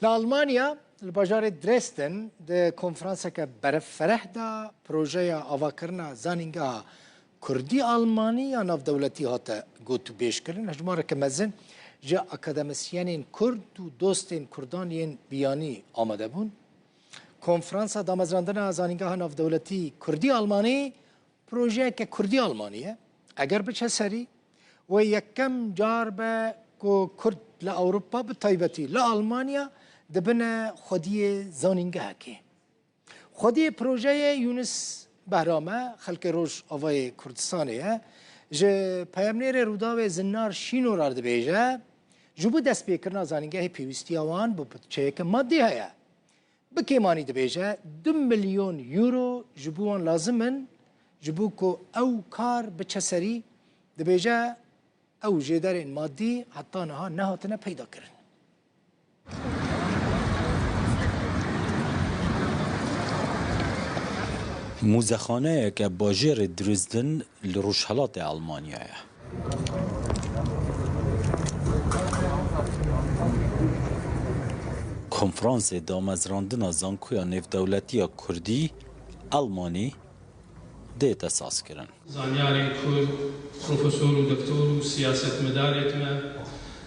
لألمانيا البجار دريستن ده كونفرانسا كبرف فرح دا بروجيا أفاكرنا زانينغا كردي ألماني ناف دولتي هاتا قوتو بيش كرن هجمارة كمزن جا أكاديميسيانين كرد و دوستين كردانيين بياني آمده بون کنفرانس دامزراندن زانینگاه ناف دولتی کردی آلمانی پروژه که کردی آلمانیه اگر بچه سری و یکم جار به کرد لأوروپا به تایبتی لآلمانیا دبن خودی زانینگاه که خودی پروژه یونس بهرامه خلق روش آوای کردستانیه جه پیامنیر روداو زنار شینو رارد بیجه جبو دست بیکرنا زانینگاه پیوستی آوان با بچه که مادی هیا بكيماني دبيجة 2 مليون يورو جبوان لازمن جبوكو او كار بچسري دبيجة او جدارين مادي حتى نها نهاتنا پیدا کرن موزخانه که باجر درزدن لروشهلات آلمانیا کنفرانس دامزراندن زانکویا نفدولتی کردی آلمانی دیت اساس کردن. زانیاری کرد پروفسور و دکتر و سیاست مداریت ما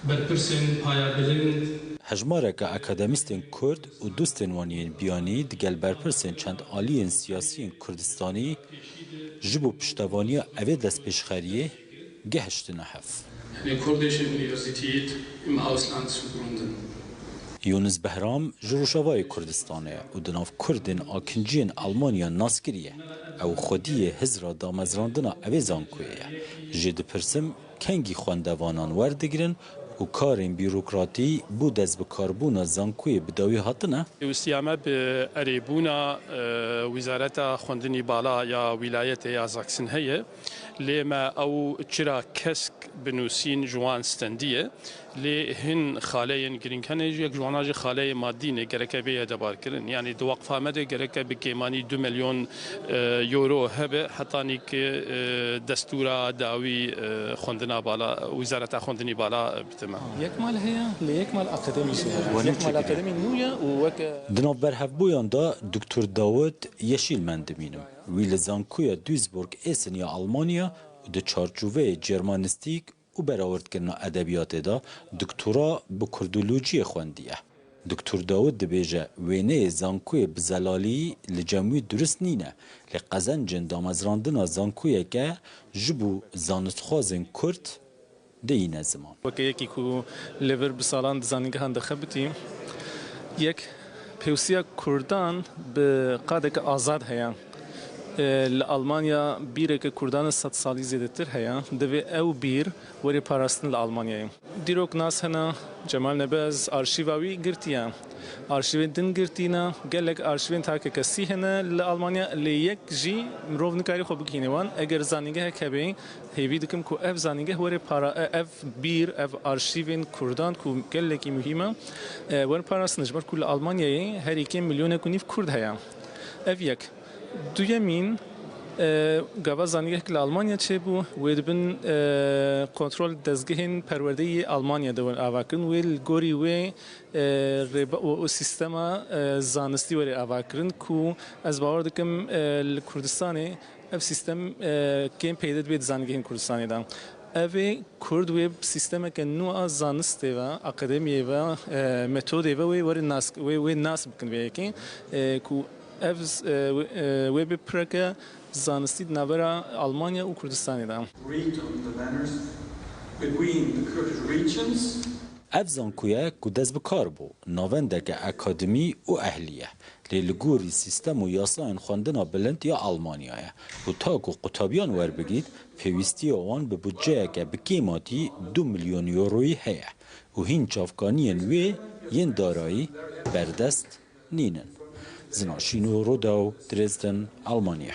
برپرسن پایا بلند. هجماره که اکادمیستین کرد و دوستین وانین بیانی دگل برپرسن چند عالیین سیاسیین کردستانی جبو پشتوانی اوه دست پیشخریه گهشتن هف. کردische Universität im Ausland zu gründen. یونس بهرام جروشاوای کردستانه و دناف کردین آکنجین آلمانیا ناسکریه او خودی هزرا دامزراندنا اویزان کویه جد پرسم کنگی خواندوانان وردگرن و کارین بیروکراتی بود از بکاربونا زانکوی بداوی هاتنه؟ استیامه به اریبونا وزارت خواندنی بالا یا ولایت یا زاکسن هیه لیما او چرا کسک بنوسین جوان ستندیه لی هن خاله گرین کنه یک جواناج خاله مادی نه گرکه به دبار کردن یعنی دو وقفه مده گرکه بکیمانی 2 میلیون یورو هبه حتی نیک دستور داوی خواندنا بالا وزارت خواندنی بالا بتما یک مال هیا لیک مال اکادمی شده یک مال اکادمی نویا و دناف برهف بویان دا دکتر داود یشیل من دمینم ویل زانکویا دویزبورگ ایسنیا آلمانیا و د چارچوبه جرمانستیک و برآورد کردن ادبیات دا دکترا به کردولوژی خواندیه. دکتر داود دبیجه وینه زانکوی بزلالی لجمعی درست نینه لقزنجن دامزراندن زانکوی که جبو زانستخوازن کرد دینه زمان. وقتی یکی کو لیور بسالان زانیگه هنده خبتی یک پیوسیا کردان به قادک آزاد هیان. لألمانيا بيرك كردان 100 سالي زيادتر هيا دوي او بير وري باراستن لألمانيا ديروك ناس هنا جمال نباز ارشيفاوي گرتيا ارشيفين دن گرتينا قالك ارشيفين تاك كسي هنا لألمانيا اللي يك جي مروف نكاري خو بكينوان اگر زانيگه كبي هيبي دكم كو اف زانيگه وري بارا اف بير اف ارشيفين كردان كو قالك مهمه وري باراستن جبر كل ألمانيا هر 2 مليون كونيف كرد هيا اف يك دویمین گاوا زانیگه که آلمانیا چه بو ویدبن کنترل دزگهین پرورده آلمانیا دون آواکن ویل گوری و سیستم زانستی وری آواکن کو از باور دکم کردستانی اف سیستم کم پیدا بید زانیگهین کردستانی دام اوی کرد ویب سیستم که نوع زانسته و اکادمیه و متوده و وی ناس بکن بیاکی کو افز ویب پرکه زانستی نبرا آلمانیا و کردستانی دام. افزان کویا کدز بکار بو نوانده که اکادمی و اهلیه لیلگوری سیستم و یاساین خواندنا بلند یا آلمانیاه و تاکو قطابیان ور بگید پیوستی آوان به بودجه که بکیماتی 2 میلیون یورویی هیه و هین چافکانین وی ین دارایی بردست نینن. زناشینو روداو درزدن آلمانیا